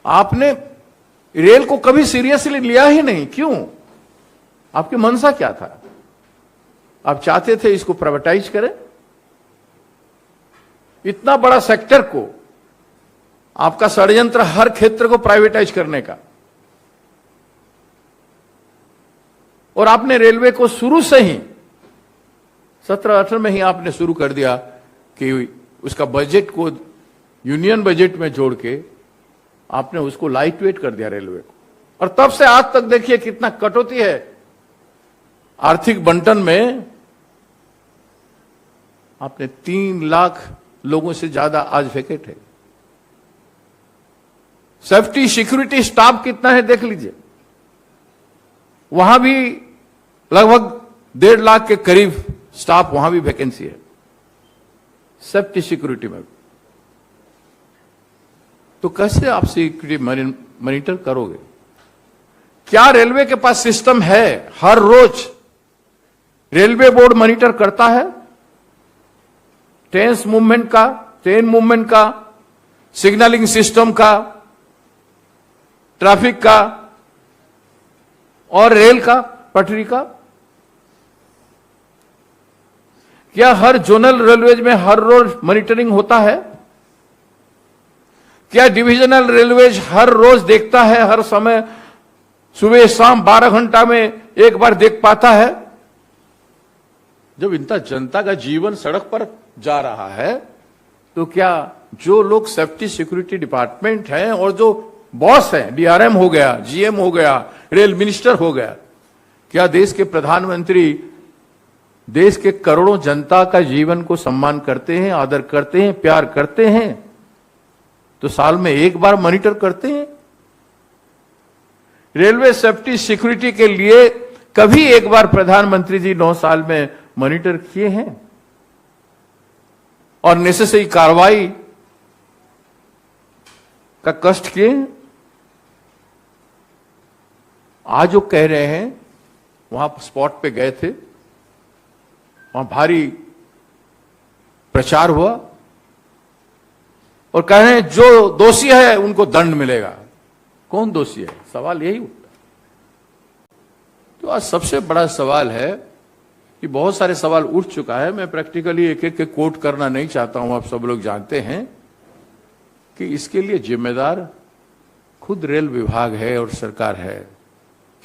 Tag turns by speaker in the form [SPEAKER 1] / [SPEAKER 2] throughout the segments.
[SPEAKER 1] आपने रेल को कभी सीरियसली लिया ही नहीं, क्यों? आपकी मंशा क्या था? आप चाहते थे इसको प्राइवेटाइज करें? इतना बड़ा सेक्टर को, आपका षड्यंत्र हर क्षेत्र को प्राइवेटाइज करने का, और आपने रेलवे को शुरू से ही 17-18 में ही आपने शुरू कर दिया कि उसका बजट को यूनियन बजट में जोड़ के आपने उसको लाइट वेट कर दिया रेलवे को। और तब से आज तक देखिए कितना कटौती है आर्थिक बंटन में। आपने 3 लाख लोगों से ज्यादा आज वैकेंट है। सेफ्टी सिक्योरिटी स्टाफ कितना है देख लीजिए, वहां भी लगभग 1.5 लाख के करीब स्टाफ, वहां भी वैकेंसी है सेफ्टी सिक्योरिटी में। तो कैसे आप सिक्योरिटी मॉनिटर करोगे? क्या रेलवे के पास सिस्टम है? हर रोज रेलवे बोर्ड मॉनिटर करता है ट्रेन मूवमेंट का, सिग्नलिंग सिस्टम का, ट्रैफिक का और रेल का, पटरी का? क्या हर जोनल रेलवेज में हर रोज मॉनिटरिंग होता है? क्या डिविजनल रेलवेज हर रोज देखता है, हर समय सुबह शाम 12 घंटा में एक बार देख पाता है? जब इतना जनता का जीवन सड़क पर जा रहा है, तो क्या जो लोग सेफ्टी सिक्योरिटी डिपार्टमेंट हैं और जो बॉस हैं, डीआरएम हो गया, जीएम हो गया, रेल मिनिस्टर हो गया, क्या देश के प्रधानमंत्री देश के करोड़ों जनता का जीवन को सम्मान करते हैं, आदर करते हैं, प्यार करते हैं? तो साल में एक बार मॉनिटर करते हैं। रेलवे सेफ्टी सिक्योरिटी के लिए कभी एक बार प्रधानमंत्री जी 9 साल में मॉनिटर किए हैं और नेसेसरी कार्रवाई का कष्ट किए हैं? आज जो कह रहे हैं, वहां स्पॉट पे गए थे, वहां भारी प्रचार हुआ और कह रहे हैं जो दोषी है उनको दंड मिलेगा। कौन दोषी है? सवाल यही उठता। तो आज सबसे बड़ा सवाल है कि बहुत सारे सवाल उठ चुका है, मैं प्रैक्टिकली एक एक के कोट करना नहीं चाहता हूं, आप सब लोग जानते हैं कि इसके लिए जिम्मेदार खुद रेल विभाग है और सरकार है,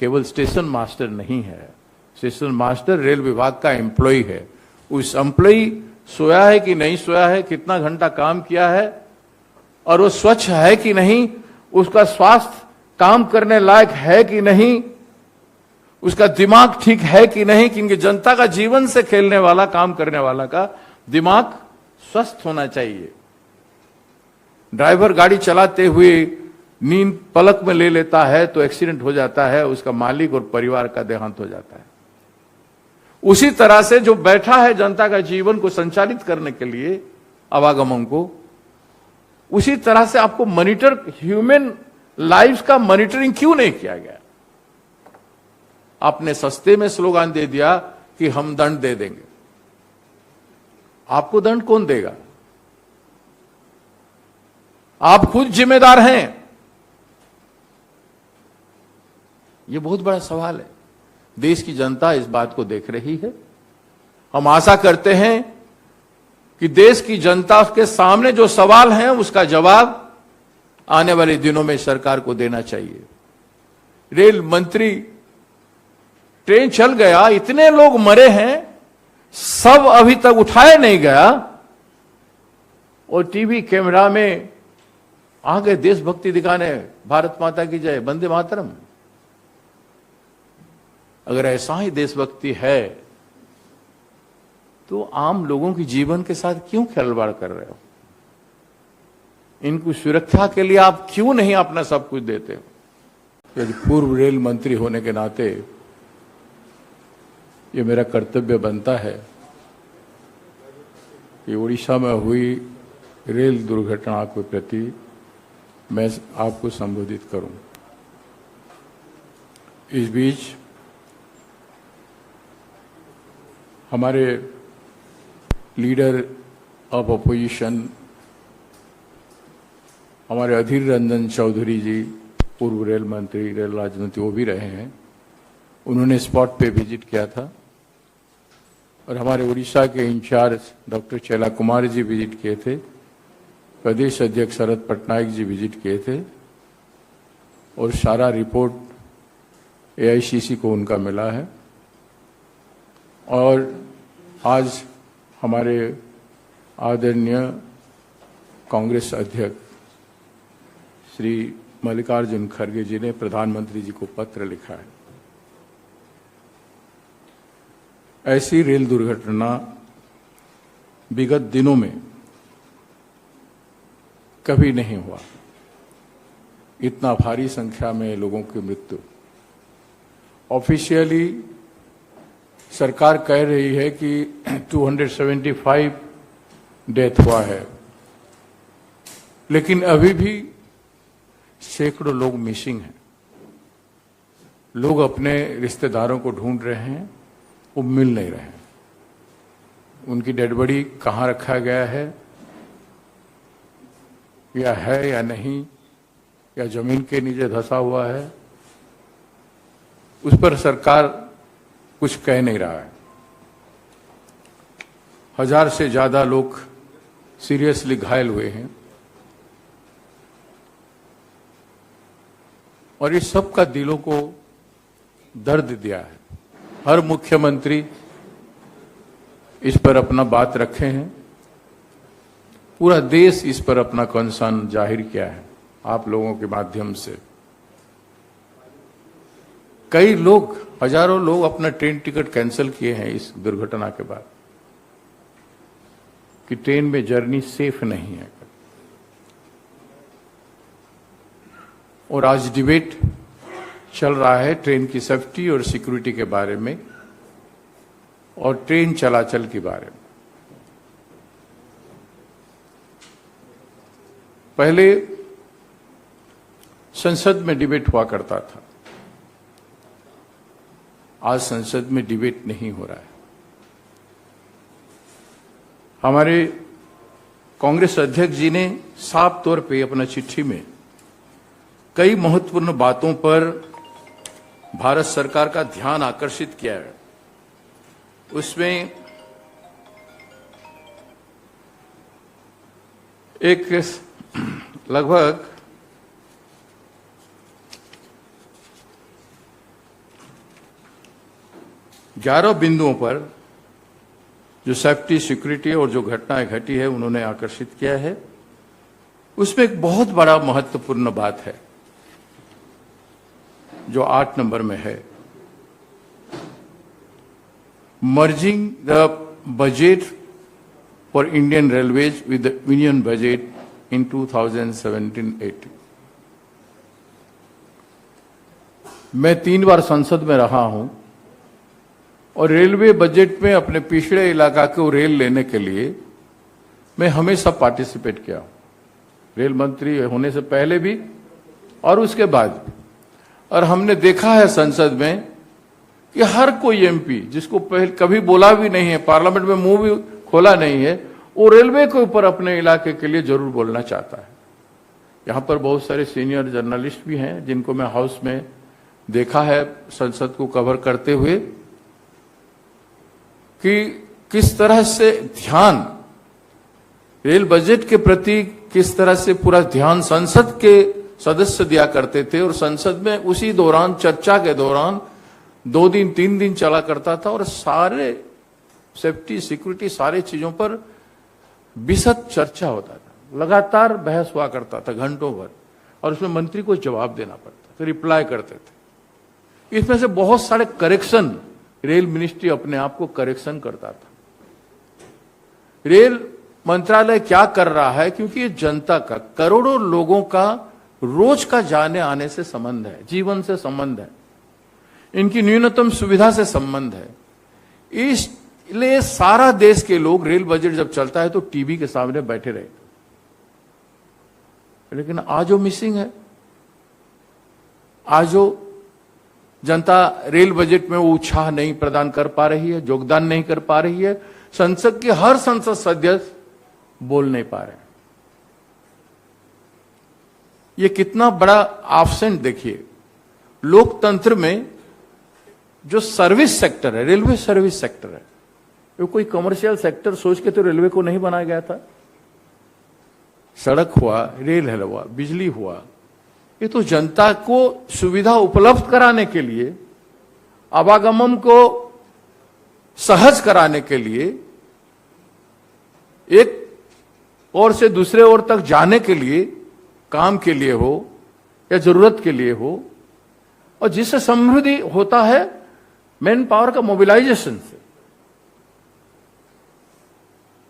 [SPEAKER 1] केवल स्टेशन मास्टर नहीं है। स्टेशन मास्टर रेल विभाग का एम्प्लॉय है। उस एम्प्लॉय सोया है कि नहीं सोया है, कितना घंटा काम किया है और वो स्वच्छ है कि नहीं, उसका स्वास्थ्य काम करने लायक है कि नहीं, उसका दिमाग ठीक है कि नहीं, क्योंकि जनता का जीवन से खेलने वाला, काम करने वाला का दिमाग स्वस्थ होना चाहिए। ड्राइवर गाड़ी चलाते हुए नींद पलक में ले लेता है तो एक्सीडेंट हो जाता है, उसका मालिक और परिवार का देहांत हो जाता है। उसी तरह से जो बैठा है जनता का जीवन को संचालित करने के लिए, आवागमन को, उसी तरह से आपको मॉनिटर, ह्यूमन लाइफ का मॉनिटरिंग क्यों नहीं किया गया? आपने सस्ते में स्लोगन दे दिया कि हम दंड दे देंगे। आपको दंड कौन देगा? आप खुद जिम्मेदार हैं। यह बहुत बड़ा सवाल है। देश की जनता इस बात को देख रही है। हम आशा करते हैं कि देश की जनता के सामने जो सवाल हैं उसका जवाब आने वाले दिनों में सरकार को देना चाहिए। रेल मंत्री, ट्रेन चल गया, इतने लोग मरे हैं, सब अभी तक उठाया नहीं गया और टीवी कैमरा में आ गए देशभक्ति दिखाने, भारत माता की जय, वंदे मातरम। अगर ऐसा ही देशभक्ति है तो आम लोगों के जीवन के साथ क्यों खिलवाड़ कर रहे हो? इनको सुरक्षा के लिए आप क्यों नहीं अपना सब कुछ देते हो? यदि पूर्व रेल मंत्री होने के नाते ये मेरा कर्तव्य बनता है कि उड़ीसा में हुई रेल दुर्घटना के प्रति मैं आपको संबोधित करूं। इस बीच हमारे लीडर ऑफ अपोजिशन हमारे अधीर रंजन चौधरी जी, पूर्व रेल मंत्री, रेल राज्य मंत्री, वो भी रहे हैं। उन्होंने स्पॉट पे विजिट किया था। और हमारे उड़ीसा के इंचार्ज डॉक्टर चेला कुमार जी विजिट किए थे। प्रदेश अध्यक्ष शरद पटनायक जी विजिट किए थे। और सारा रिपोर्ट एआईसीसी को उनका मिला है। और आज हमारे आदरणीय कांग्रेस अध्यक्ष श्री मल्लिकार्जुन खड़गे जी ने प्रधानमंत्री जी को पत्र लिखा है। ऐसी रेल दुर्घटना विगत दिनों में कभी नहीं हुआ। इतना भारी संख्या में लोगों की मृत्यु। ऑफिशियली सरकार कह रही है कि 275 डेथ हुआ है, लेकिन अभी भी सैकड़ों लोग मिसिंग हैं। लोग अपने रिश्तेदारों को ढूंढ रहे हैं, वो मिल नहीं रहे हैं। उनकी डेड बॉडी कहाँ रखा गया है या नहीं, या जमीन के नीचे धंसा हुआ है, उस पर सरकार कुछ कह नहीं रहा है। 1000 से ज्यादा लोग सीरियसली घायल हुए हैं। और इस सब का दिलों को दर्द दिया है। हर मुख्यमंत्री इस पर अपना बात रखे हैं। पूरा देश इस पर अपना कंसर्न जाहिर किया है आप लोगों के माध्यम से। कई लोग, हजारों लोग अपना ट्रेन टिकट कैंसिल किए हैं इस दुर्घटना के बाद कि ट्रेन में जर्नी सेफ नहीं है। और आज डिबेट चल रहा है ट्रेन की सेफ्टी और सिक्योरिटी के बारे में और ट्रेन चलाचल के बारे में। पहले संसद में डिबेट हुआ करता था, आज संसद में डिबेट नहीं हो रहा है। हमारे कांग्रेस अध्यक्ष जी ने साफ तौर पे अपना चिट्ठी में कई महत्वपूर्ण बातों पर भारत सरकार का ध्यान आकर्षित किया है। उसमें एक लगभग 11 बिंदुओं पर जो सेफ्टी, सिक्योरिटी और जो घटनाएं घटी है उन्होंने आकर्षित किया है। उसमें एक बहुत बड़ा महत्वपूर्ण बात है जो 8 नंबर में है, merging the budget for Indian railways with the union budget in 2017-18। मैं 3 बार संसद में रहा हूं और रेलवे बजट में अपने पिछड़े इलाका को रेल लेने के लिए मैं हमेशा पार्टिसिपेट किया हूं, रेल मंत्री होने से पहले भी और उसके बाद भी। और हमने देखा है संसद में कि हर कोई एमपी जिसको पहले कभी बोला भी नहीं है, पार्लियामेंट में मुंह भी खोला नहीं है, वो रेलवे के ऊपर अपने इलाके के लिए जरूर बोलना चाहता है। यहां पर बहुत सारे सीनियर जर्नलिस्ट भी हैं जिनको मैं हाउस में देखा है संसद को कवर करते हुए कि किस तरह से ध्यान रेल बजट के प्रति, किस तरह से पूरा ध्यान संसद के सदस्य दिया करते थे। और संसद में उसी दौरान, चर्चा के दौरान 2 दिन 3 दिन चला करता था और सारे सेफ्टी, सिक्योरिटी, सारे चीजों पर विशद चर्चा होता था। लगातार बहस हुआ करता था घंटों भर और उसमें मंत्री को जवाब देना पड़ता था, रिप्लाई करते थे। इसमें से बहुत सारे करेक्शन रेल मिनिस्ट्री अपने आप को करेक्शन करता था। रेल मंत्रालय क्या कर रहा है, क्योंकि ये जनता का, करोड़ों लोगों का रोज का जाने आने से संबंध है, जीवन से संबंध है, इनकी न्यूनतम सुविधा से संबंध है। इसलिए सारा देश के लोग रेल बजट जब चलता है तो टीवी के सामने बैठे रहे। लेकिन आज वो मिसिंग है। आज वो जनता रेल बजट में वो उत्साह नहीं प्रदान कर पा रही है, योगदान नहीं कर पा रही है। संसद के हर संसद सदस्य बोल नहीं पा रहे। ये कितना बड़ा एब्सेंट देखिए। लोकतंत्र में जो सर्विस सेक्टर है, रेलवे सर्विस सेक्टर है, वो कोई कमर्शियल सेक्टर सोच के तो रेलवे को नहीं बनाया गया था। सड़क हुआ, रेल हुआ, बिजली हुआ, ये तो जनता को सुविधा उपलब्ध कराने के लिए, आवागमन को सहज कराने के लिए, एक ओर से दूसरे ओर तक जाने के लिए, काम के लिए हो या जरूरत के लिए हो, और जिससे समृद्धि होता है मैन पावर का मोबिलाइजेशन से।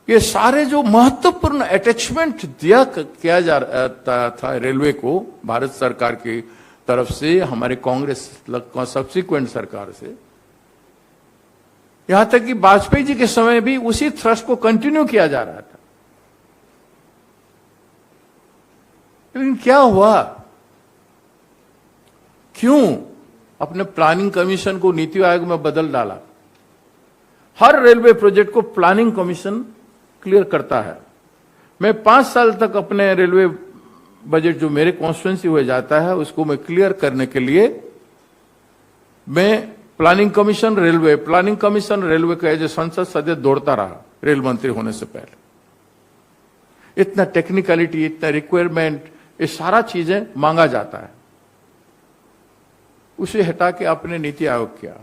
[SPEAKER 1] ये सारे जो महत्वपूर्ण अटैचमेंट किया जा रहा था रेलवे को भारत सरकार की तरफ से, हमारे कांग्रेस सब्सिक्वेंट सरकार से, यहां तक कि वाजपेयी जी के समय भी उसी थ्रस्ट को कंटिन्यू किया जा रहा था। लेकिन क्या हुआ, क्यों अपने प्लानिंग कमीशन को नीति आयोग में बदल डाला? हर रेलवे प्रोजेक्ट को प्लानिंग कमीशन क्लियर करता है। मैं 5 साल तक अपने रेलवे बजट जो मेरे कॉन्स्टिट्यूएंसी हुए जाता है उसको मैं क्लियर करने के लिए मैं प्लानिंग कमीशन रेलवे का एज ए संसद सदस्य दौड़ता रहा रेल मंत्री होने से पहले। इतना टेक्निकलिटी, इतना रिक्वायरमेंट, ये सारा चीजें मांगा जाता है, उसे हटा के आपने नीति आयोग किया।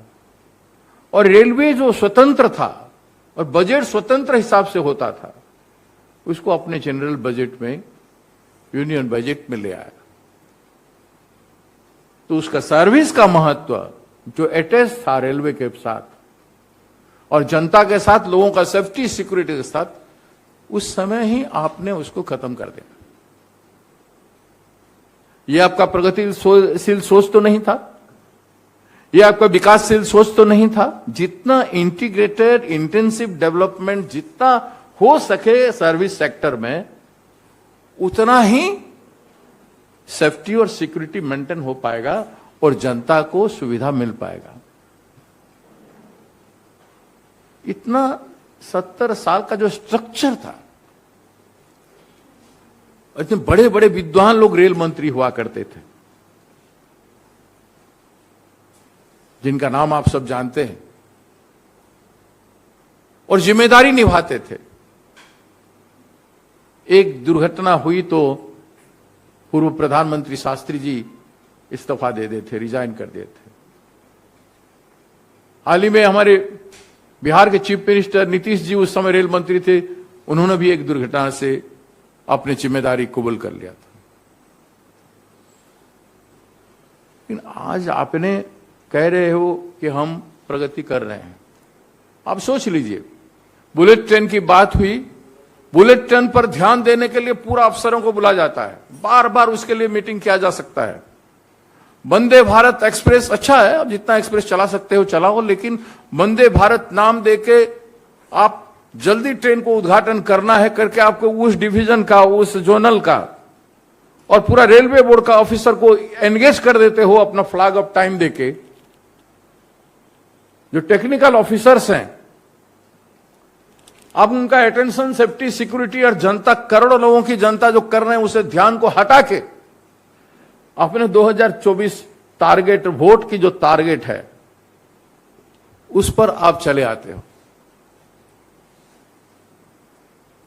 [SPEAKER 1] और रेलवे जो स्वतंत्र था और बजट स्वतंत्र हिसाब से होता था, उसको अपने जनरल बजट में, यूनियन बजट में ले आया। तो उसका सर्विस का महत्व जो अटैच था रेलवे के साथ और जनता के साथ, लोगों का सेफ्टी सिक्योरिटी के साथ, उस समय ही आपने उसको खत्म कर दिया। यह आपका प्रगतिशील सोच तो नहीं था, यह आपका विकासशील सोच तो नहीं था। जितना इंटीग्रेटेड इंटेंसिव डेवलपमेंट जितना हो सके सर्विस सेक्टर में, उतना ही सेफ्टी और सिक्योरिटी मेंटेन हो पाएगा और जनता को सुविधा मिल पाएगा। इतना 70 साल का जो स्ट्रक्चर था, इतने बड़े बड़े विद्वान लोग रेल मंत्री हुआ करते थे, जिनका नाम आप सब जानते हैं, और जिम्मेदारी निभाते थे। एक दुर्घटना हुई तो पूर्व प्रधानमंत्री शास्त्री जी इस्तीफा दे देते, रिजाइन कर देते। हाल ही में हमारे बिहार के चीफ मिनिस्टर नीतीश जी उस समय रेल मंत्री थे, उन्होंने भी एक दुर्घटना से अपनी जिम्मेदारी कबूल कर लिया था। लेकिन आज आपने कह रहे हो कि हम प्रगति कर रहे हैं। आप सोच लीजिए, बुलेट ट्रेन की बात हुई, बुलेट ट्रेन पर ध्यान देने के लिए पूरा अफसरों को बुला जाता है, बार बार उसके लिए मीटिंग किया जा सकता है। वंदे भारत एक्सप्रेस अच्छा है, अब जितना एक्सप्रेस चला सकते हो चलाओ, लेकिन वंदे भारत नाम देके आप जल्दी ट्रेन को उद्घाटन करना है करके आपको उस डिवीजन का, उस जोनल का और पूरा रेलवे बोर्ड का ऑफिसर को एंगेज कर देते हो अपना फ्लैग ऑफ टाइम देके। जो टेक्निकल ऑफिसर्स हैं, अब उनका अटेंशन, सेफ्टी, सिक्योरिटी और जनता, करोड़ों लोगों की जनता जो कर रहे हैं उसे ध्यान को हटा के अपने 2024 टारगेट, वोट की जो टारगेट है उस पर आप चले आते हो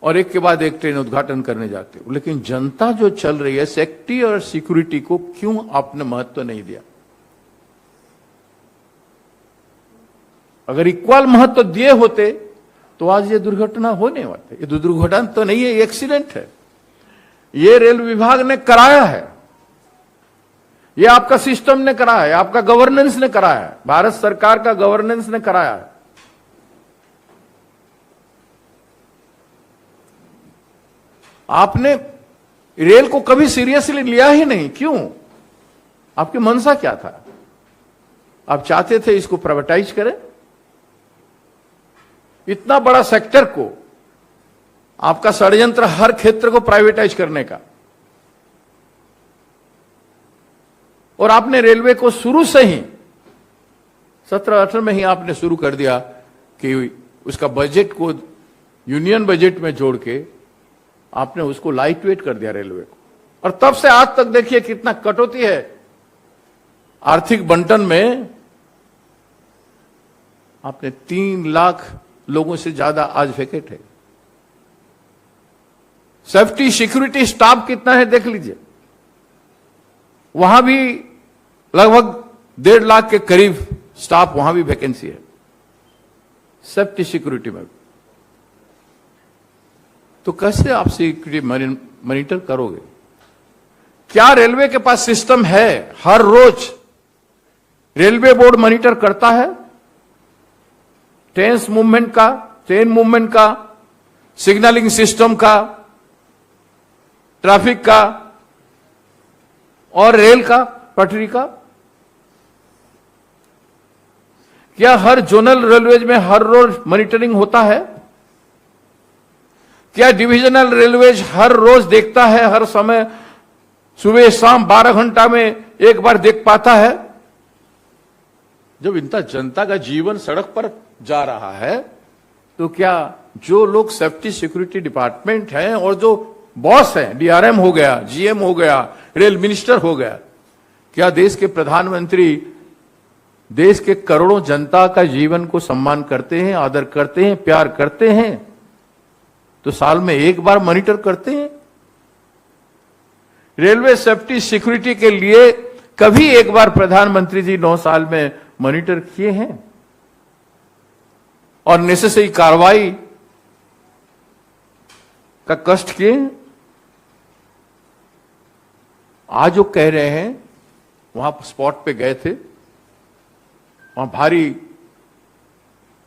[SPEAKER 1] और एक के बाद एक ट्रेन उद्घाटन करने जाते हो। लेकिन जनता जो चल रही है, सेफ्टी और सिक्योरिटी को क्यों आपने महत्व नहीं दिया? अगर इक्वल महत्व दिए होते तो आज ये दुर्घटना होने वाली। ये दुर्घटना तो नहीं है, एक्सीडेंट है। ये रेल विभाग ने कराया है, ये आपका सिस्टम ने कराया है, आपका गवर्नेंस ने कराया है, भारत सरकार का गवर्नेंस ने कराया है। आपने रेल को कभी सीरियसली लिया ही नहीं। क्यों? आपकी मंशा क्या था? आप चाहते थे इसको प्राइवेटाइज करें? इतना बड़ा सेक्टर को, आपका षड्यंत्र हर क्षेत्र को प्राइवेटाइज करने का, और आपने रेलवे को शुरू से ही 17-18 में ही आपने शुरू कर दिया कि उसका बजट को यूनियन बजट में जोड़ के आपने उसको लाइट वेट कर दिया रेलवे को। और तब से आज तक देखिए कितना कटौती है आर्थिक बंटन में। आपने 3 लाख लोगों से ज्यादा आज वैकेंट है। सेफ्टी सिक्योरिटी स्टाफ कितना है देख लीजिए, वहां भी लगभग 1.5 लाख के करीब स्टाफ, वहां भी वैकेंसी है सेफ्टी सिक्योरिटी में। तो कैसे आप सिक्योरिटी मॉनिटर करोगे? क्या रेलवे के पास सिस्टम है? हर रोज रेलवे बोर्ड मॉनिटर करता है ट्रेन मूवमेंट का, सिग्नलिंग सिस्टम का, ट्रैफिक का और रेल का, पटरी का। क्या हर जोनल रेलवेज में हर रोज मॉनिटरिंग होता है? क्या डिविजनल रेलवेज हर रोज देखता है, हर समय सुबह शाम 12 घंटा में एक बार देख पाता है? जब इतना जनता का जीवन सड़क पर जा रहा है तो क्या जो लोग सेफ्टी सिक्योरिटी डिपार्टमेंट हैं और जो बॉस हैं, डीआरएम हो गया, जीएम हो गया, रेल मिनिस्टर हो गया, क्या देश के प्रधानमंत्री देश के करोड़ों जनता का जीवन को सम्मान करते हैं, आदर करते हैं, प्यार करते हैं? तो साल में एक बार मॉनिटर करते हैं। रेलवे सेफ्टी सिक्योरिटी के लिए कभी एक बार प्रधानमंत्री जी 9 साल में मॉनिटर किए हैं और नेसेसरी कार्रवाई का कष्ट किए? आज जो कह रहे हैं, वहां स्पॉट पे गए थे, वहां भारी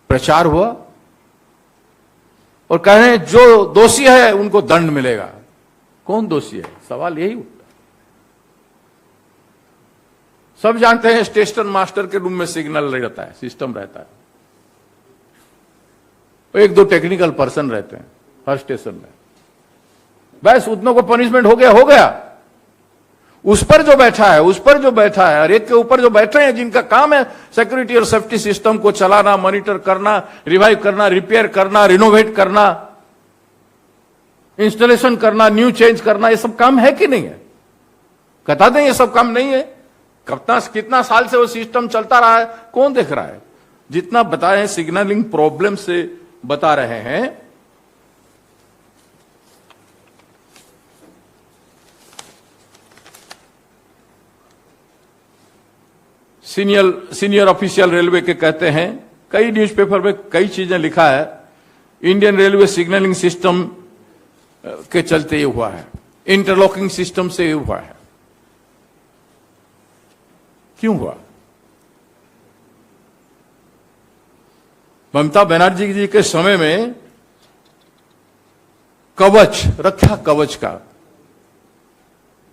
[SPEAKER 1] प्रचार हुआ और कह रहे हैं जो दोषी है उनको दंड मिलेगा। कौन दोषी है? सवाल यही उठता। सब जानते हैं स्टेशन मास्टर के रूम में सिग्नल रहता है, सिस्टम रहता है, 1-2 टेक्निकल पर्सन रहते हैं हर स्टेशन में। बस उतनों को पनिशमेंट हो गया। उस पर जो बैठा है और एक के ऊपर जो बैठे हैं, जिनका काम है सिक्योरिटी और सेफ्टी सिस्टम को चलाना, मॉनिटर करना, रिवाइव करना, रिपेयर करना, रिनोवेट करना, इंस्टॉलेशन करना, न्यू चेंज करना, ये सब काम है कि नहीं है? बता दें ये सब काम नहीं है। कितना साल से वो सिस्टम चलता रहा है, कौन देख रहा है? जितना बताए सिग्नलिंग प्रॉब्लम से बता रहे हैं। सीनियर ऑफिशियल रेलवे के कहते हैं, कई न्यूज़पेपर में कई चीजें लिखा है, इंडियन रेलवे सिग्नलिंग सिस्टम के चलते ये हुआ है, इंटरलॉकिंग सिस्टम से ये हुआ है। क्यों हुआ? ममता बनर्जी जी के समय में रक्षा कवच का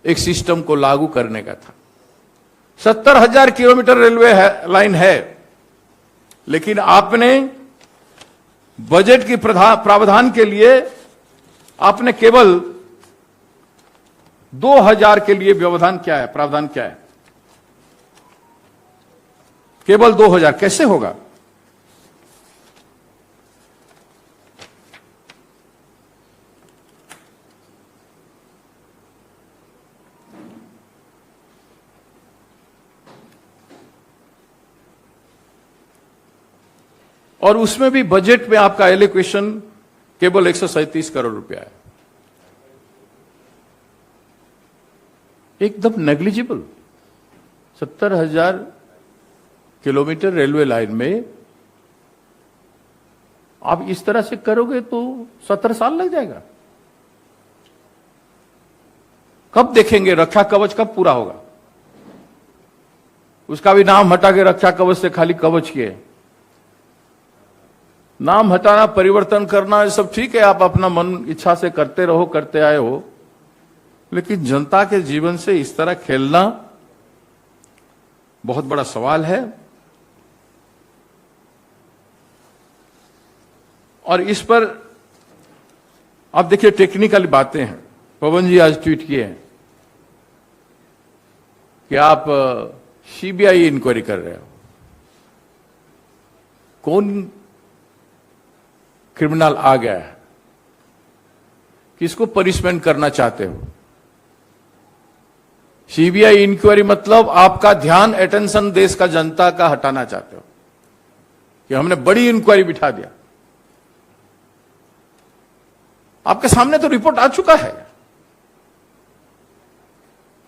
[SPEAKER 1] एक सिस्टम को लागू करने का था। 70,000 किलोमीटर रेलवे लाइन है, लेकिन आपने बजट की प्रावधान के लिए आपने केवल 2,000 के लिए प्रावधान क्या है? केवल 2,000। कैसे होगा? और उसमें भी बजट में आपका एलोकेशन केवल 137 करोड़ रुपया है, एकदम नेग्लिजिबल। 70,000 किलोमीटर रेलवे लाइन में आप इस तरह से करोगे तो 17 साल लग जाएगा। कब देखेंगे रक्षा कवच कब पूरा होगा? उसका भी नाम हटा के रक्षा कवच से खाली कवच किए। नाम हटाना, परिवर्तन करना, ये सब ठीक है, आप अपना मन इच्छा से करते रहो, करते आए हो, लेकिन जनता के जीवन से इस तरह खेलना बहुत बड़ा सवाल है। और इस पर आप देखिए टेक्निकल बातें हैं। पवन जी आज ट्वीट किए हैं कि आप सीबीआई इंक्वायरी कर रहे हो। कौन क्रिमिनल आ गया है? किसको पनिशमेंट करना चाहते हो? सीबीआई इंक्वायरी मतलब आपका ध्यान, अटेंशन देश का जनता का हटाना चाहते हो कि हमने बड़ी इंक्वायरी बिठा दिया। आपके सामने तो रिपोर्ट आ चुका है।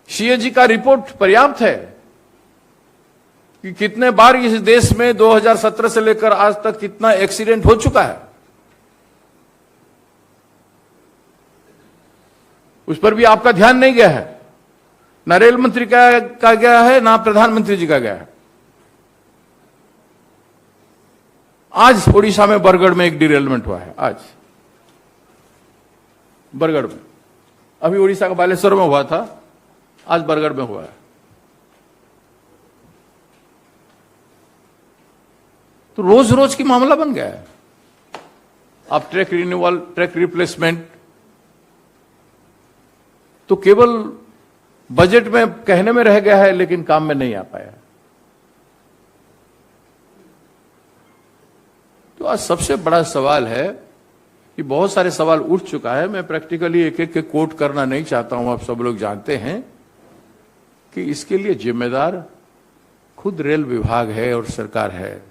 [SPEAKER 1] सीएजी का रिपोर्ट पर्याप्त है कि कितने बार इस देश में 2017 से लेकर आज तक कितना एक्सीडेंट हो चुका है, उस पर भी आपका ध्यान नहीं गया है। ना रेल मंत्री का गया है, ना प्रधानमंत्री जी का गया है। आज ओडिशा में बरगढ़ में एक डिरेलमेंट हुआ है। आज बरगढ़ में, अभी ओडिशा का बालेश्वर में हुआ था, आज बरगढ़ में हुआ है। तो रोज रोज की मामला बन गया है। अब ट्रैक रिन्यूअल, ट्रैक रिप्लेसमेंट तो केवल बजट में कहने में रह गया है, लेकिन काम में नहीं आ पाया। तो आज सबसे बड़ा सवाल है कि बहुत सारे सवाल उठ चुका है। मैं प्रैक्टिकली एक एक के कोट करना नहीं चाहता हूं, आप सब लोग जानते हैं कि इसके लिए जिम्मेदार खुद रेल विभाग है और सरकार है,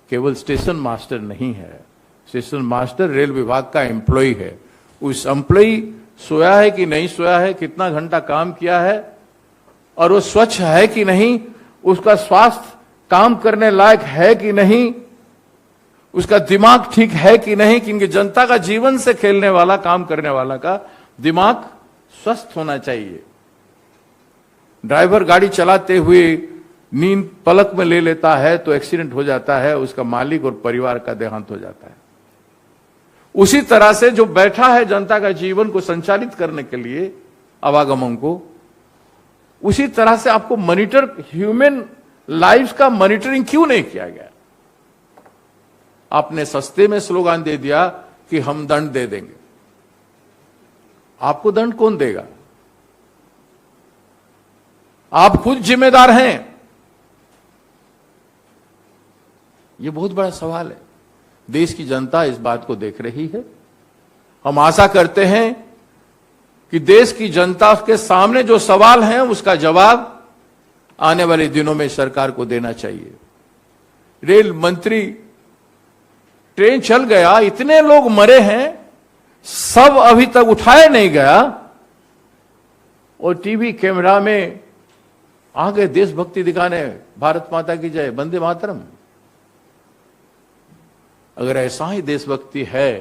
[SPEAKER 1] केवल स्टेशन मास्टर नहीं है। स्टेशन मास्टर रेल विभाग का एम्प्लॉय है। उस एम्प्लॉय सोया है कि नहीं सोया है, कितना घंटा काम किया है, और वो स्वच्छ है कि नहीं, उसका स्वास्थ्य काम करने लायक है कि नहीं, उसका दिमाग ठीक है कि नहीं, क्योंकि जनता का जीवन से खेलने वाला, काम करने वाला का दिमाग स्वस्थ होना चाहिए। ड्राइवर गाड़ी चलाते हुए नींद पलक में ले लेता है तो एक्सीडेंट हो जाता है, उसका मालिक और परिवार का देहांत हो जाता है। उसी तरह से जो बैठा है जनता का जीवन को संचालित करने के लिए, आवागमन को, उसी तरह से आपको मॉनिटर, ह्यूमन लाइफ का मॉनिटरिंग क्यों नहीं किया गया? आपने सस्ते में स्लोगन दे दिया कि हम दंड दे देंगे। आपको दंड कौन देगा? आप खुद जिम्मेदार हैं। यह बहुत बड़ा सवाल है। देश की जनता इस बात को देख रही है। हम आशा करते हैं कि देश की जनता के सामने जो सवाल हैं उसका जवाब आने वाले दिनों में सरकार को देना चाहिए। रेल मंत्री, ट्रेन चल गया, इतने लोग मरे हैं, सब अभी तक उठाया नहीं गया, और टीवी कैमरा में आ गए देशभक्ति दिखाने, भारत माता की जय, वंदे मातरम। अगर ऐसा ही देशभक्ति है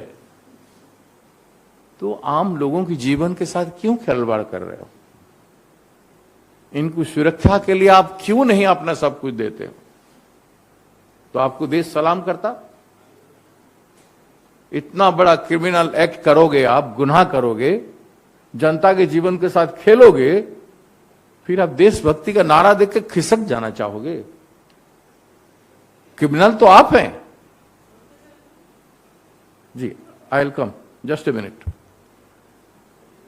[SPEAKER 1] तो आम लोगों के जीवन के साथ क्यों खिलवाड़ कर रहे हो? इनको सुरक्षा के लिए आप क्यों नहीं अपना सब कुछ देते हो? तो आपको देश सलाम करता? इतना बड़ा क्रिमिनल एक्ट करोगे आप, गुनाह करोगे, जनता के जीवन के साथ खेलोगे, फिर आप देशभक्ति का नारा देकर खिसक जाना चाहोगे? क्रिमिनल तो आप हैं। जी, I will come, just a minute.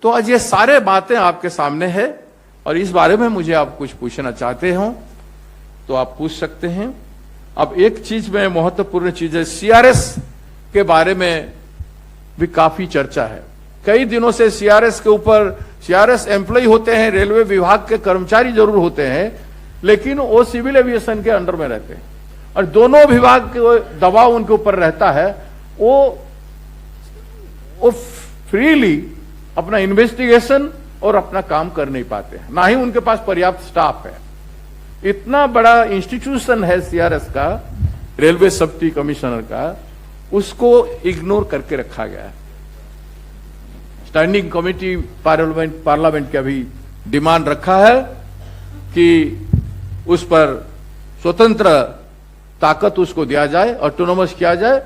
[SPEAKER 1] तो आज ये सारे बातें आपके सामने है, और इस बारे में मुझे आप कुछ पूछना चाहते हो तो आप पूछ सकते हैं। अब एक चीज में महत्वपूर्ण चीज है, सीआरएस के बारे में भी काफी चर्चा है। कई दिनों से सीआरएस के ऊपर, सीआरएस एम्प्लॉय होते हैं, रेलवे विभाग के कर्मचारी जरूर होते हैं, लेकिन वो सिविल एविएशन के अंडर में रहते हैं, और दोनों विभाग के दबाव उनके ऊपर रहता है। वो फ्रीली अपना इन्वेस्टिगेशन और अपना काम कर नहीं पाते हैं, ना ही उनके पास पर्याप्त स्टाफ है। इतना बड़ा इंस्टीट्यूशन है सीआरएस का, रेलवे सेफ्टी कमिश्नर का, उसको इग्नोर करके रखा गया है। स्टैंडिंग कमेटी पार्लियामेंट का भी डिमांड रखा है कि उस पर स्वतंत्र ताकत उसको दिया जाए, ऑटोनोमस किया जाए,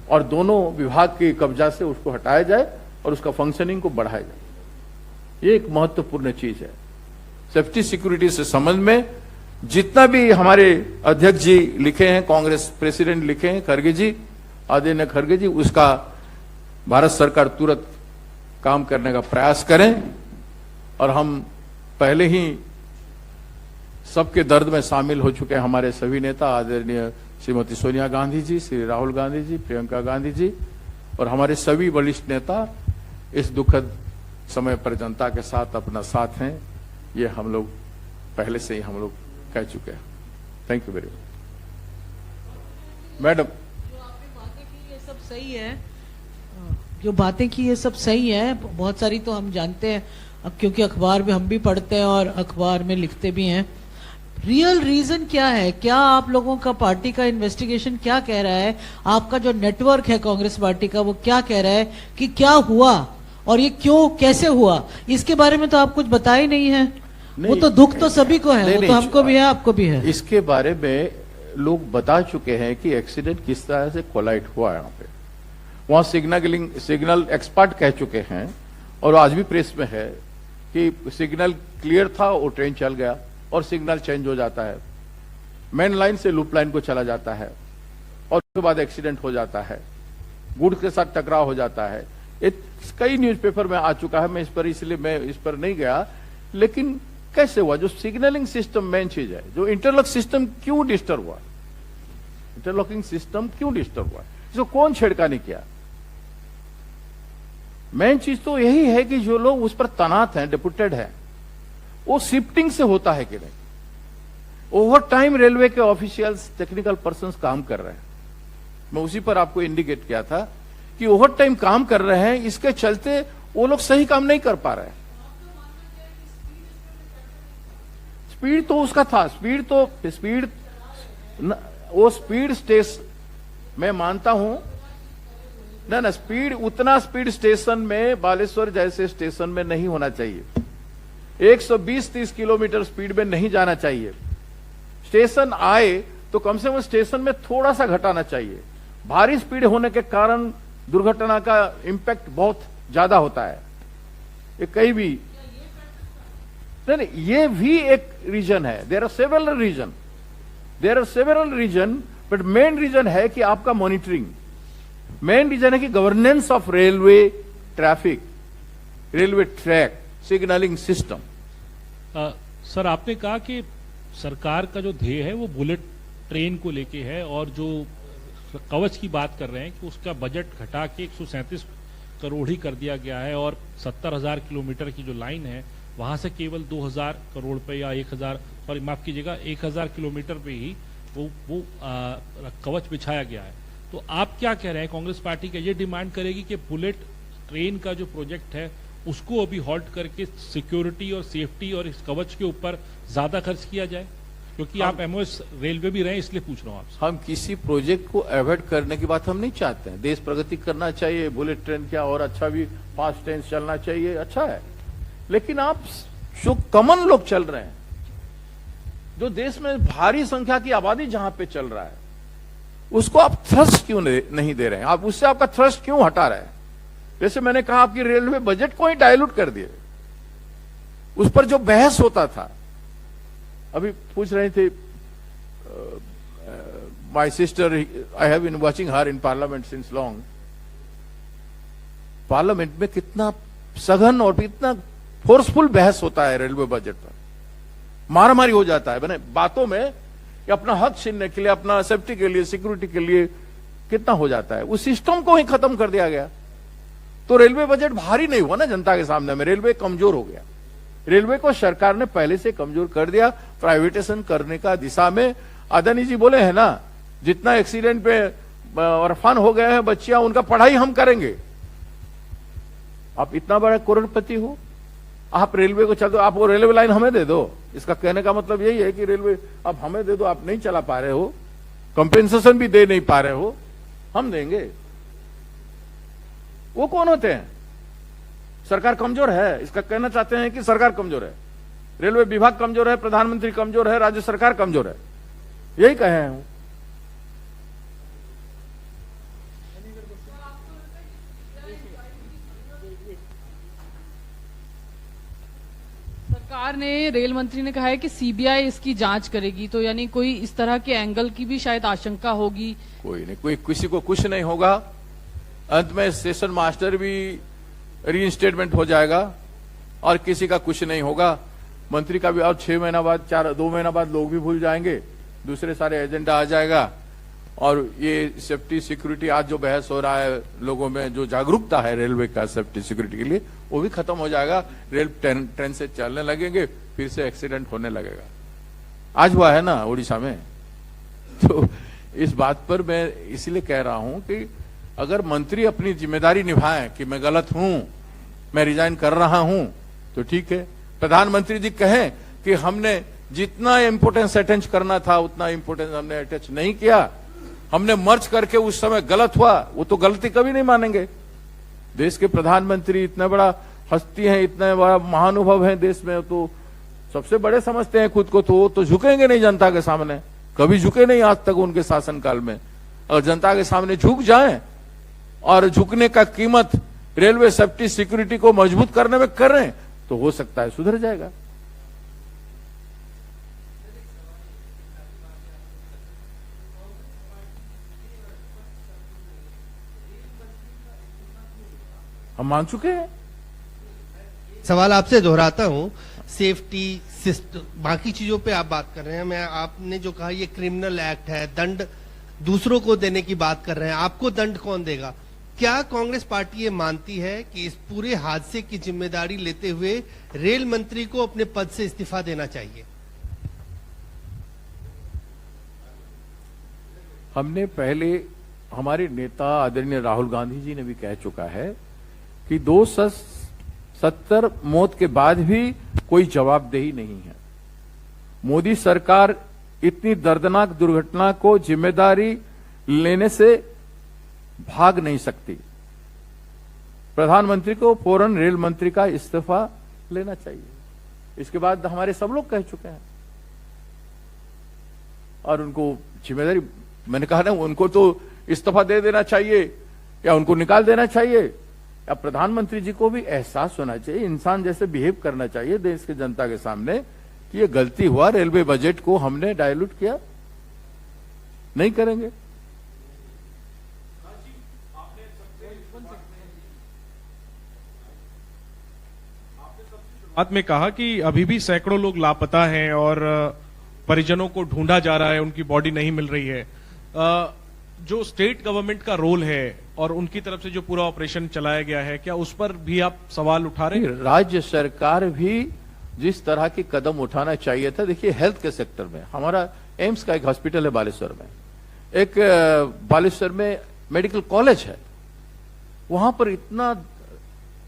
[SPEAKER 1] और दोनों विभाग के कब्जा से उसको हटाया जाए और उसका फंक्शनिंग को बढ़ाया जाए। ये एक महत्वपूर्ण चीज है। सेफ्टी सिक्योरिटी से संबंध में जितना भी हमारे अध्यक्ष जी लिखे हैं, कांग्रेस प्रेसिडेंट लिखे हैं, खड़गे जी, आदरणीय खड़गे जी, उसका भारत सरकार तुरंत काम करने का प्रयास करें। और हम पहले ही सबके दर्द में शामिल हो चुके हैं, हमारे सभी नेता, आदरणीय श्रीमती सोनिया गांधी जी, श्री राहुल गांधी जी, प्रियंका गांधी जी, और हमारे सभी वरिष्ठ नेता इस दुखद समय पर जनता के साथ अपना साथ हैं। ये हम लोग पहले से ही हम लोग कह चुके हैं। Thank you very much madam.
[SPEAKER 2] जो आपने बातें की ये सब सही है, जो बातें की ये सब सही है, बहुत सारी तो हम जानते हैं अब, क्योंकि अखबार में हम भी पढ़ते हैं और अखबार में लिखते भी हैं। रियल रीजन क्या है? क्या आप लोगों का पार्टी का इन्वेस्टिगेशन क्या कह रहा है? आपका जो नेटवर्क है कांग्रेस पार्टी का वो क्या कह रहा है कि क्या हुआ और ये क्यों कैसे हुआ? इसके बारे में तो आप कुछ बता ही नहीं है। वो तो दुख तो सभी को है, वो तो हमको भी है, आपको भी है।
[SPEAKER 1] इसके बारे में लोग बता चुके हैं कि एक्सीडेंट किस तरह से कोलाइड हुआ। यहाँ पे वहां सिग्नल एक्सपर्ट कह चुके हैं और आज भी प्रेस में है कि सिग्नल क्लियर था और ट्रेन चल गया और सिग्नल चेंज हो जाता है, मेन लाइन से लूप लाइन को चला जाता है और उसके बाद एक्सीडेंट हो जाता है, गुड्स के साथ टकराव हो जाता है। कई न्यूज़पेपर में आ चुका है, मैं इस पर नहीं गया। लेकिन कैसे हुआ? जो सिग्नलिंग सिस्टम मेन चीज है, जो इंटरलॉक सिस्टम क्यों डिस्टर्ब हुआ, इंटरलॉकिंग सिस्टम क्यों डिस्टर्ब हुआ, इसको कौन छेड़खानी किया? मेन चीज तो यही है कि जो लोग उस पर तैनात हैं, डिप्यूटेड हैं, वो शिफ्टिंग से होता है कि नहीं। ओवर टाइम रेलवे के ऑफिशियल्स, टेक्निकल पर्संस काम कर रहे हैं। मैं उसी पर आपको इंडिकेट किया था कि ओवर टाइम काम कर रहे हैं, इसके चलते वो लोग सही काम नहीं कर पा रहे हैं। स्पीड तो उसका था, वो स्पीड स्टेशन मैं मानता हूं ना, स्पीड उतना स्पीड स्टेशन में, बालेश्वर जैसे स्टेशन में नहीं होना चाहिए। 120-30 किलोमीटर स्पीड में नहीं जाना चाहिए। स्टेशन आए तो कम से कम स्टेशन में थोड़ा सा घटाना चाहिए। भारी स्पीड होने के कारण दुर्घटना का इंपैक्ट बहुत ज्यादा होता है। ये कहीं भी नहीं, ये भी एक रीजन है। There are several reason, but main reason है कि आपका मॉनिटरिंग, मेन रीजन है कि governance of railway traffic, railway track, signalling system.
[SPEAKER 3] Sir, आपने कहा कि सरकार का जो ध्येय है वो बुलेट ट्रेन को लेके है और जो कवच की बात कर रहे हैं कि उसका बजट घटा के 137 करोड़ ही कर दिया गया है और 70,000 किलोमीटर की जो लाइन है वहां से केवल 2,000 करोड़ पे या 1,000, सॉरी माफ कीजिएगा, 1,000 किलोमीटर पे ही वो कवच बिछाया गया है। तो आप क्या कह रहे हैं? कांग्रेस पार्टी का ये डिमांड करेगी कि बुलेट ट्रेन का जो प्रोजेक्ट है उसको अभी हॉल्ट करके सिक्योरिटी और सेफ्टी और इस कवच के ऊपर ज्यादा खर्च किया जाए? क्योंकि आप एमओएस रेलवे भी रहे, इसलिए पूछ रहा हूं आपसे।
[SPEAKER 1] हम किसी प्रोजेक्ट को अवॉइड करने की बात हम नहीं चाहते हैं। देश प्रगति करना चाहिए, बुलेट ट्रेन क्या और अच्छा भी फास्ट ट्रेन चलना चाहिए, अच्छा है। लेकिन आप जो कॉमन लोग चल रहे हैं, जो देश में भारी संख्या की आबादी जहां पे चल रहा है, उसको आप थ्रस्ट क्यों नहीं दे रहे हैं? आप उससे आपका थ्रस्ट क्यों हटा रहे हैं? जैसे मैंने कहा, आपकी रेलवे बजट को ही डायलूट कर दिए। उस पर जो बहस होता था, अभी पूछ रहे थे my sister, I have been watching her in parliament since long. Parliament में कितना सघन और कितना फोर्सफुल बहस होता है रेलवे बजट पर, मारामारी हो जाता है। मैंने बातों में कि अपना हक छीनने के लिए, अपना सेफ्टी के लिए, सिक्योरिटी के लिए कितना हो जाता है। उस सिस्टम को ही खत्म कर दिया गया तो रेलवे बजट भारी नहीं हुआ ना जनता के सामने में। रेलवे कमजोर हो गया। रेलवे को सरकार ने पहले से कमजोर कर दिया प्राइवेटाइजेशन करने का दिशा में। अदानी जी बोले हैं ना, जितना एक्सीडेंट पे ऑर्फन हो गए हैं बच्चियां, उनका पढ़ाई हम करेंगे। आप इतना बड़ा करोड़पति हो, आप रेलवे को चल दो, आप वो रेलवे लाइन हमें दे दो। इसका कहने का मतलब यही है कि रेलवे आप हमें दे दो, आप नहीं चला पा रहे हो, कंपेंसेशन भी दे नहीं पा रहे हो, हम देंगे। वो कौन होते हैं? सरकार कमजोर है, इसका कहना चाहते हैं कि सरकार कमजोर है, रेलवे विभाग कमजोर है, प्रधानमंत्री कमजोर है, राज्य सरकार कमजोर है, यही कहे हैं।
[SPEAKER 2] सरकार ने, रेल मंत्री ने कहा है कि सीबीआई इसकी जांच करेगी, तो यानी कोई इस तरह के एंगल की भी शायद आशंका होगी।
[SPEAKER 1] कोई नहीं, कोई किसी को कुछ नहीं होगा। अंत में स्टेशन मास्टर भी रीइंस्टेटमेंट हो जाएगा और किसी का कुछ नहीं होगा। मंत्री का भी और 6 महीना बाद, 2 महीना बाद लोग भी भूल जाएंगे, दूसरे सारे एजेंडा आ जाएगा। और ये सेफ्टी सिक्योरिटी, आज जो बहस हो रहा है लोगों में, जो जागरूकता है रेलवे का सेफ्टी सिक्योरिटी के लिए, वो भी खत्म हो जाएगा। रेल ट्रेन से चलने लगेंगे, फिर से एक्सीडेंट होने लगेगा। आज हुआ है ना उड़ीसा में। तो इस बात पर मैं इसलिए कह रहा हूं कि अगर मंत्री अपनी जिम्मेदारी निभाएं कि मैं गलत हूं, मैं रिजाइन कर रहा हूं, तो ठीक है। प्रधानमंत्री जी कहें कि हमने जितना इंपोर्टेंस अटैच करना था उतना इंपोर्टेंस हमने अटैच नहीं किया, हमने मर्ज करके उस समय गलत हुआ, वो तो गलती कभी नहीं मानेंगे। देश के प्रधानमंत्री इतना बड़ा हस्ती हैं, इतना बड़ा महानुभव हैं देश में, तो सबसे बड़े समझते हैं खुद को, तो वो तो झुकेंगे नहीं जनता के सामने, कभी झुके नहीं आज तक उनके शासनकाल में। और जनता के सामने झुक जाएं और झुकने का कीमत रेलवे सेफ्टी सिक्योरिटी को मजबूत करने में करें, तो हो सकता है सुधर जाएगा। हम मान चुके हैं।
[SPEAKER 4] सवाल आपसे दोहराता हूं, सेफ्टी सिस्टम बाकी चीजों पे आप बात कर रहे हैं, मैं आपने जो कहा ये क्रिमिनल एक्ट है, दंड दूसरों को देने की बात कर रहे हैं, आपको दंड कौन देगा? क्या कांग्रेस पार्टी ये मानती है कि इस पूरे हादसे की जिम्मेदारी लेते हुए रेल मंत्री को अपने पद से इस्तीफा देना चाहिए?
[SPEAKER 1] हमने पहले, हमारे नेता आदरणीय राहुल गांधी जी ने भी कह चुका है कि 270 मौत के बाद भी कोई जवाबदेही नहीं है। मोदी सरकार इतनी दर्दनाक दुर्घटना को जिम्मेदारी लेने से भाग नहीं सकती। प्रधानमंत्री को फौरन रेल मंत्री का इस्तीफा लेना चाहिए। इसके बाद हमारे सब लोग कह चुके हैं और उनको जिम्मेदारी, मैंने कहा ना, उनको तो इस्तीफा दे देना चाहिए या उनको निकाल देना चाहिए। या प्रधानमंत्री जी को भी एहसास होना चाहिए, इंसान जैसे बिहेव करना चाहिए देश के जनता के सामने कि ये गलती हुआ, रेलवे बजट को हमने डायलूट किया, नहीं करेंगे।
[SPEAKER 5] बात में कहा कि अभी भी सैकड़ों लोग लापता हैं और परिजनों को ढूंढा जा रहा है, उनकी बॉडी नहीं मिल रही है। जो स्टेट गवर्नमेंट का रोल है और उनकी तरफ से जो पूरा ऑपरेशन चलाया गया है, क्या उस पर भी आप सवाल उठा रहे हैं?
[SPEAKER 1] राज्य सरकार भी जिस तरह की कदम उठाना चाहिए था, देखिए हेल्थ के सेक्टर में हमारा एम्स का एक हॉस्पिटल है बालेश्वर में, एक बालेश्वर में मेडिकल कॉलेज है, वहां पर इतना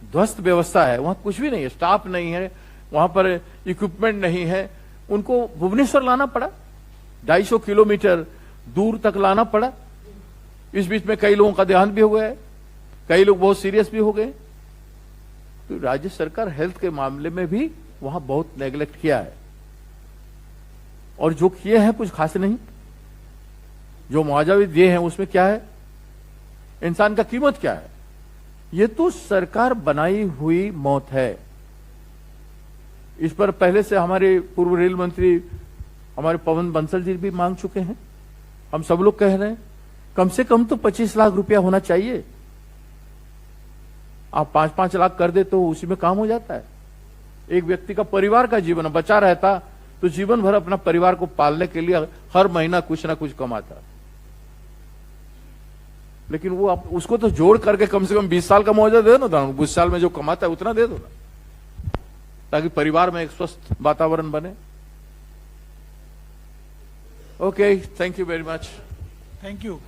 [SPEAKER 1] ध्वस्त व्यवस्था है, वहां कुछ भी नहीं है, स्टाफ नहीं है, वहां पर इक्विपमेंट नहीं है, उनको भुवनेश्वर लाना पड़ा, 250 किलोमीटर दूर तक लाना पड़ा। इस बीच में कई लोगों का देहांत भी हो गया है, कई लोग बहुत सीरियस भी हो गए। तो राज्य सरकार हेल्थ के मामले में भी वहां बहुत नेग्लेक्ट किया है और जो किए हैं कुछ खास नहीं। जो मुआवजा भी दिए हैं उसमें क्या है, इंसान का कीमत क्या है? ये तो सरकार बनाई हुई मौत है। इस पर पहले से हमारे पूर्व रेल मंत्री हमारे पवन बंसल जी भी मांग चुके हैं, हम सब लोग कह रहे हैं कम से कम तो 25 लाख रुपया होना चाहिए। आप 5-5 लाख कर दे तो उसी में काम हो जाता है। एक व्यक्ति का परिवार का जीवन बचा रहता तो जीवन भर अपना परिवार को पालने के लिए हर महीना कुछ ना कुछ कमाता। लेकिन वो आप उसको तो जोड़ करके कम से कम 20 साल का मुआवजा दे दो ना, 20 साल में जो कमाता है उतना दे दो ना, ताकि परिवार में एक स्वस्थ वातावरण बने। Okay, thank you very much.
[SPEAKER 6] Thank you.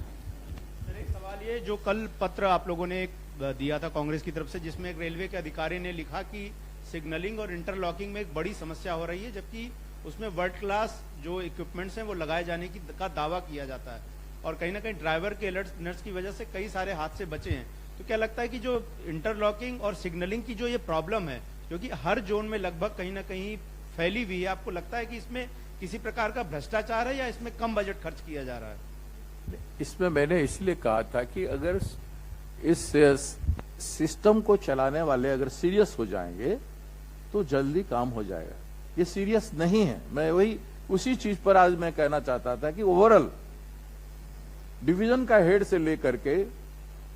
[SPEAKER 7] एक सवाल ये, जो कल पत्र आप लोगों ने दिया था कांग्रेस की तरफ से, जिसमें एक रेलवे के अधिकारी ने लिखा कि सिग्नलिंग और इंटरलॉकिंग में एक बड़ी समस्या हो रही है, जबकि उसमें वर्ल्ड क्लास जो इक्विपमेंट्स हैं वो लगाए जाने का दावा किया जाता है और कहीं ना कहीं ड्राइवर के अलर्टनेस की वजह से कई सारे हादसे बचे हैं। तो क्या लगता है कि जो इंटरलॉकिंग और सिग्नलिंग की जो ये प्रॉब्लम है, जो कि हर जोन में लगभग कहीं ना कहीं फैली हुई है, आपको लगता है कि इसमें किसी प्रकार का भ्रष्टाचार है या इसमें कम बजट खर्च किया जा रहा है?
[SPEAKER 1] इसमें मैंने इसलिए कहा था कि अगर इस सिस्टम को चलाने वाले अगर सीरियस हो जाएंगे तो जल्दी काम हो जाएगा। ये सीरियस नहीं है। मैं वही उसी चीज पर आज मैं कहना चाहता था कि ओवरऑल डिवीजन का हेड से लेकर के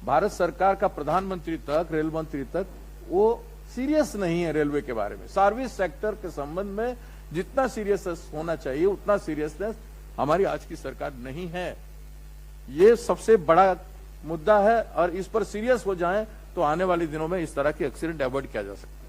[SPEAKER 1] भारत सरकार का प्रधानमंत्री तक, रेल मंत्री तक, वो सीरियस नहीं है रेलवे के बारे में। सर्विस सेक्टर के संबंध में जितना सीरियसनेस होना चाहिए उतना सीरियसनेस हमारी आज की सरकार नहीं है। ये सबसे बड़ा मुद्दा है और इस पर सीरियस हो जाएं तो आने वाले दिनों में इस तरह के एक्सीडेंट अवॉइड किया जा सकता है।